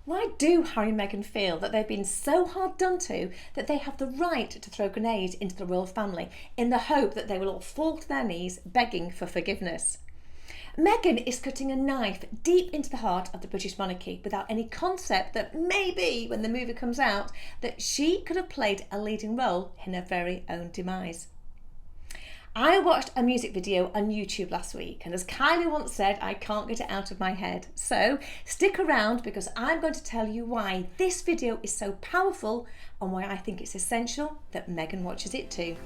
Why do Harry and Meghan feel that they've been so hard done to that they have the right to throw grenades into the royal family in the hope that they will all fall to their knees begging for forgiveness? Meghan is cutting a knife deep into the heart of the British monarchy without any concept that maybe when the movie comes out that she could have played a leading role in her very own demise. I watched a music video on YouTube last week, and as Kylie once said, I can't get it out of my head. So stick around because I'm going to tell you why this video is so powerful and why I think it's essential that Meghan watches it too.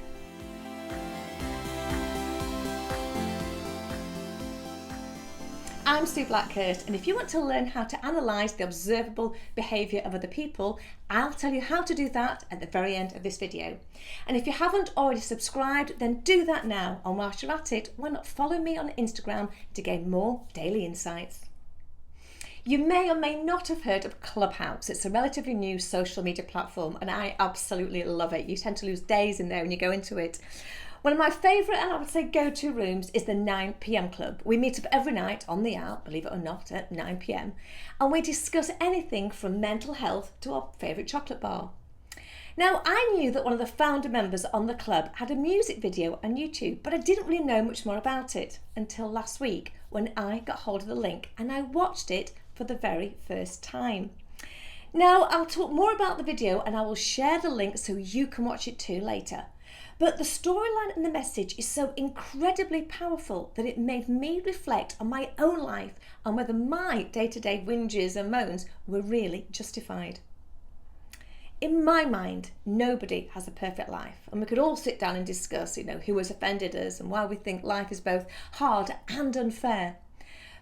I'm Sue Blackhurst, and if you want to learn how to analyse the observable behaviour of other people, I'll tell you how to do that at the very end of this video. And if you haven't already subscribed, then do that now, and whilst you're at it, why not follow me on Instagram to gain more daily insights. You may or may not have heard of Clubhouse. It's a relatively new social media platform, and I absolutely love it. You tend to lose days in there when you go into it. One of my favourite and I would say go-to rooms is the 9 p.m. club. We meet up every night on the app, believe it or not, at 9 p.m. and we discuss anything from mental health to our favourite chocolate bar. Now, I knew that one of the founder members on the club had a music video on YouTube, but I didn't really know much more about it until last week when I got hold of the link and I watched it for the very first time. Now, I'll talk more about the video and I will share the link so you can watch it too later. But the storyline and the message is so incredibly powerful that it made me reflect on my own life and whether my day-to-day whinges and moans were really justified. In my mind, nobody has a perfect life, and we could all sit down and discuss, who has offended us and why we think life is both hard and unfair.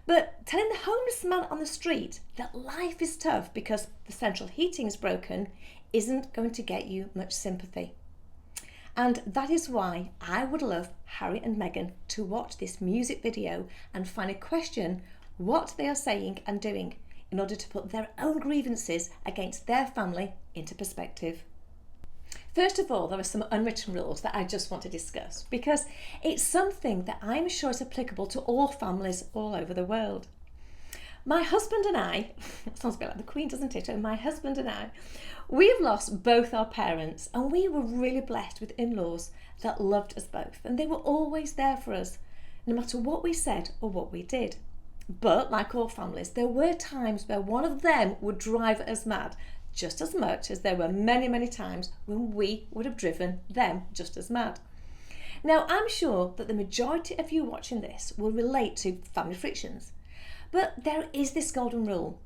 But telling the homeless man on the street that life is tough because the central heating is broken isn't going to get you much sympathy. And that is why I would love Harry and Meghan to watch this music video and finally question what they are saying and doing in order to put their own grievances against their family into perspective. First of all, there are some unwritten rules that I just want to discuss because it's something that I'm sure is applicable to all families all over the world. My husband and I, it sounds a bit like the Queen, doesn't it? And my husband and I, we've lost both our parents and we were really blessed with in-laws that loved us both and they were always there for us, no matter what we said or what we did. But like all families, there were times where one of them would drive us mad just as much as there were many, many times when we would have driven them just as mad. Now, I'm sure that the majority of you watching this will relate to family frictions. But there is this golden rule.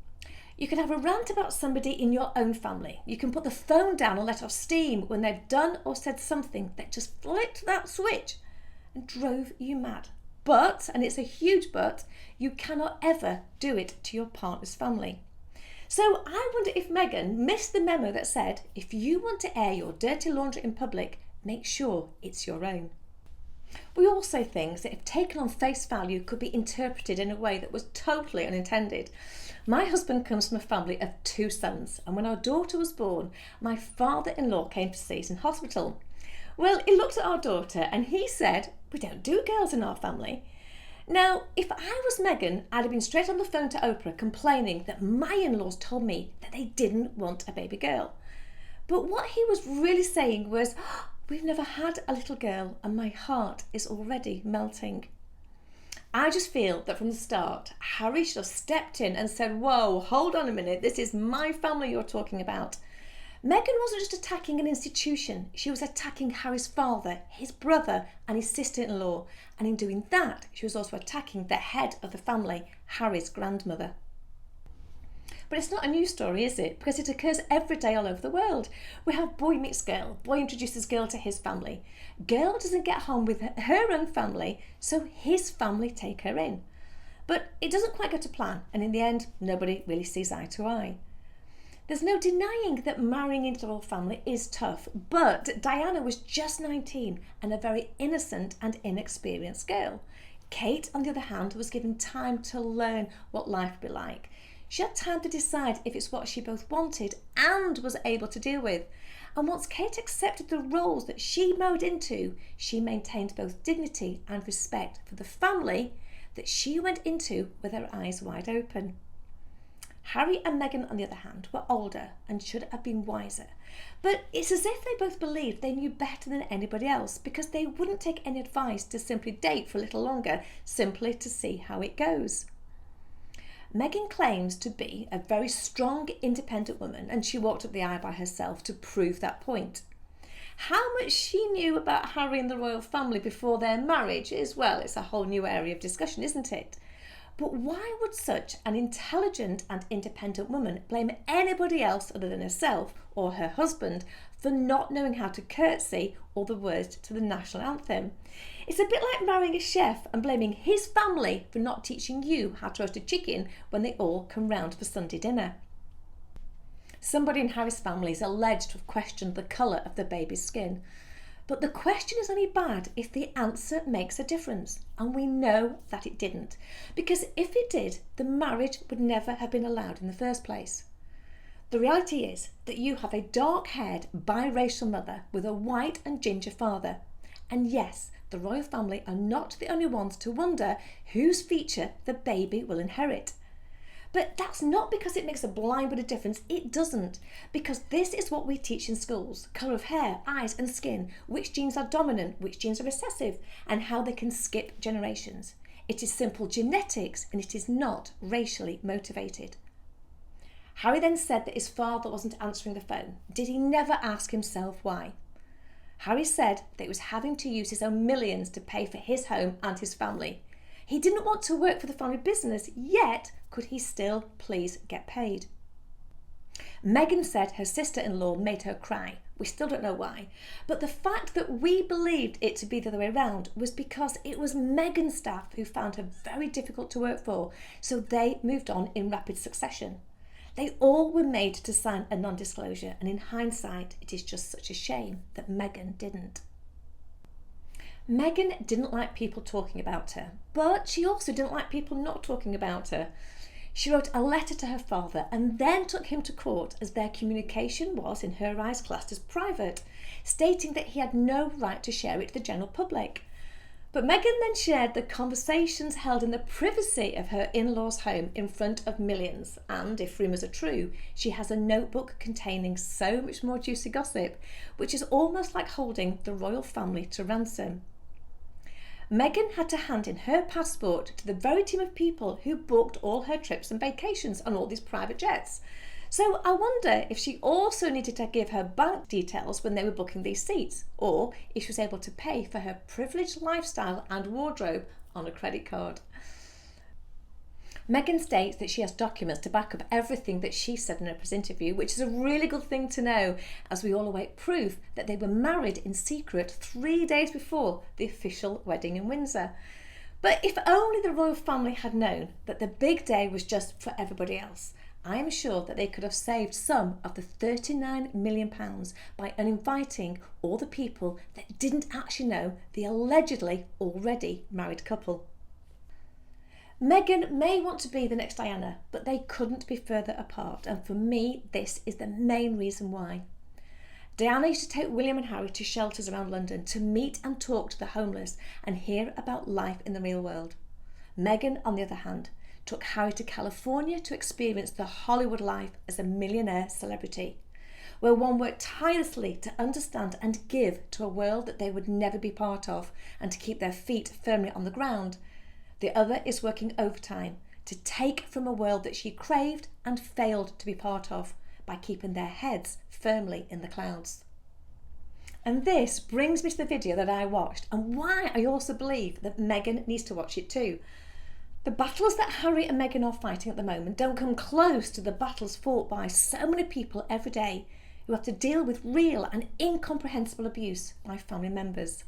You can have a rant about somebody in your own family. You can put the phone down and let off steam when they've done or said something that just flipped that switch and drove you mad. But, and it's a huge but, you cannot ever do it to your partner's family. So I wonder if Meghan missed the memo that said, if you want to air your dirty laundry in public, make sure it's your own. We all say things that if taken on face value could be interpreted in a way that was totally unintended. My husband comes from a family of 2 sons, and when our daughter was born, my father-in-law came to see us in hospital. Well, he looked at our daughter and he said, "We don't do girls in our family." Now, if I was Meghan, I'd have been straight on the phone to Oprah complaining that my in-laws told me that they didn't want a baby girl. But what he was really saying was, "We've never had a little girl and my heart is already melting." I just feel that from the start, Harry should have stepped in and said, "Whoa, hold on a minute, this is my family you're talking about." Meghan wasn't just attacking an institution, she was attacking Harry's father, his brother and his sister-in-law. And in doing that, she was also attacking the head of the family, Harry's grandmother. But it's not a new story, is it? Because it occurs every day all over the world. We have boy meets girl. Boy introduces girl to his family. Girl doesn't get on with her own family, so his family take her in. But it doesn't quite go to plan, and in the end, nobody really sees eye to eye. There's no denying that marrying into the royal family is tough, but Diana was just 19 and a very innocent and inexperienced girl. Kate, on the other hand, was given time to learn what life would be like. She had time to decide if it's what she both wanted and was able to deal with. And once Kate accepted the roles that she married into, she maintained both dignity and respect for the family that she went into with her eyes wide open. Harry and Meghan, on the other hand, were older and should have been wiser. But it's as if they both believed they knew better than anybody else, because they wouldn't take any advice to simply date for a little longer, simply to see how it goes. Meghan claims to be a very strong, independent woman, and she walked up the aisle by herself to prove that point. How much she knew about Harry and the royal family before their marriage is, well, it's a whole new area of discussion, isn't it? But why would such an intelligent and independent woman blame anybody else other than herself or her husband for not knowing how to curtsy or the words to the national anthem? It's a bit like marrying a chef and blaming his family for not teaching you how to roast a chicken when they all come round for Sunday dinner. Somebody in Harry's family is alleged to have questioned the colour of the baby's skin. But the question is only bad if the answer makes a difference, and we know that it didn't, because if it did, the marriage would never have been allowed in the first place. The reality is that you have a dark-haired, biracial mother with a white and ginger father. And yes, the royal family are not the only ones to wonder whose feature the baby will inherit. But that's not because it makes a blind bit of difference. It doesn't, because this is what we teach in schools: colour of hair, eyes and skin, which genes are dominant, which genes are recessive, and how they can skip generations. It is simple genetics, and it is not racially motivated. Harry then said that his father wasn't answering the phone. Did he never ask himself why? Harry said that he was having to use his own millions to pay for his home and his family. He didn't want to work for the family business, yet could he still please get paid? Meghan said her sister-in-law made her cry. We still don't know why, but the fact that we believed it to be the other way around was because it was Meghan's staff who found her very difficult to work for, so they moved on in rapid succession. They all were made to sign a non-disclosure, and in hindsight, it is just such a shame that Meghan didn't. Meghan didn't like people talking about her, but she also didn't like people not talking about her. She wrote a letter to her father and then took him to court, as their communication was, in her eyes, classed as private, stating that he had no right to share it to the general public. But Meghan then shared the conversations held in the privacy of her in-laws' home in front of millions, and if rumours are true, she has a notebook containing so much more juicy gossip, which is almost like holding the royal family to ransom. Meghan had to hand in her passport to the very team of people who booked all her trips and vacations on all these private jets. So I wonder if she also needed to give her bank details when they were booking these seats, or if she was able to pay for her privileged lifestyle and wardrobe on a credit card. Meghan states that she has documents to back up everything that she said in her press interview, which is a really good thing to know, as we all await proof that they were married in secret 3 days before the official wedding in Windsor. But if only the royal family had known that the big day was just for everybody else, I am sure that they could have saved some of the £39 million by uninviting all the people that didn't actually know the allegedly already married couple. Meghan may want to be the next Diana, but they couldn't be further apart, and for me, this is the main reason why. Diana used to take William and Harry to shelters around London to meet and talk to the homeless and hear about life in the real world. Meghan, on the other hand, took Harry to California to experience the Hollywood life as a millionaire celebrity, where one worked tirelessly to understand and give to a world that they would never be part of and to keep their feet firmly on the ground. The other is working overtime to take from a world that she craved and failed to be part of by keeping their heads firmly in the clouds. And this brings me to the video that I watched and why I also believe that Meghan needs to watch it too. The battles that Harry and Meghan are fighting at the moment don't come close to the battles fought by so many people every day who have to deal with real and incomprehensible abuse by family members.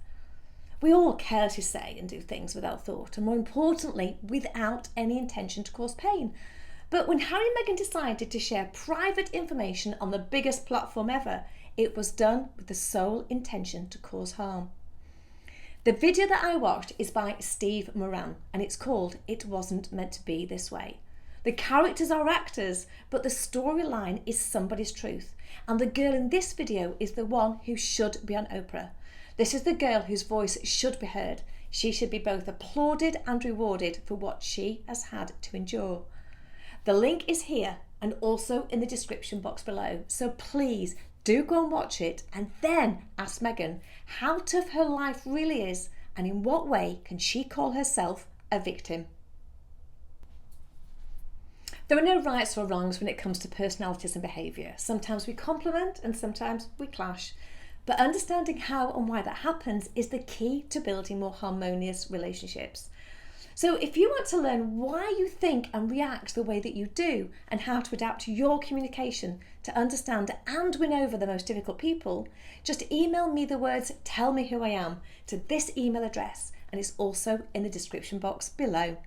We all carelessly say and do things without thought, and more importantly, without any intention to cause pain. But when Harry and Meghan decided to share private information on the biggest platform ever, it was done with the sole intention to cause harm. The video that I watched is by Steve Moran, and it's called It Wasn't Meant to Be This Way. The characters are actors, but the storyline is somebody's truth, and the girl in this video is the one who should be on Oprah. This is the girl whose voice should be heard. She should be both applauded and rewarded for what she has had to endure. The link is here, and also in the description box below. So please do go and watch it and then ask Meghan how tough her life really is and in what way can she call herself a victim. There are no rights or wrongs when it comes to personalities and behaviour. Sometimes we complement and sometimes we clash. But understanding how and why that happens is the key to building more harmonious relationships. So if you want to learn why you think and react the way that you do and how to adapt your communication to understand and win over the most difficult people, just email me the words "tell me who I am" to this email address, and it's also in the description box below.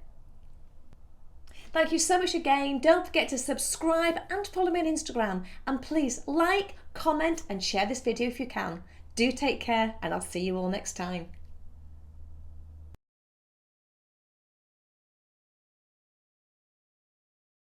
Thank you so much again. Don't forget to subscribe and follow me on Instagram, and please like, comment and share this video if you can. Do take care, and I'll see you all next time.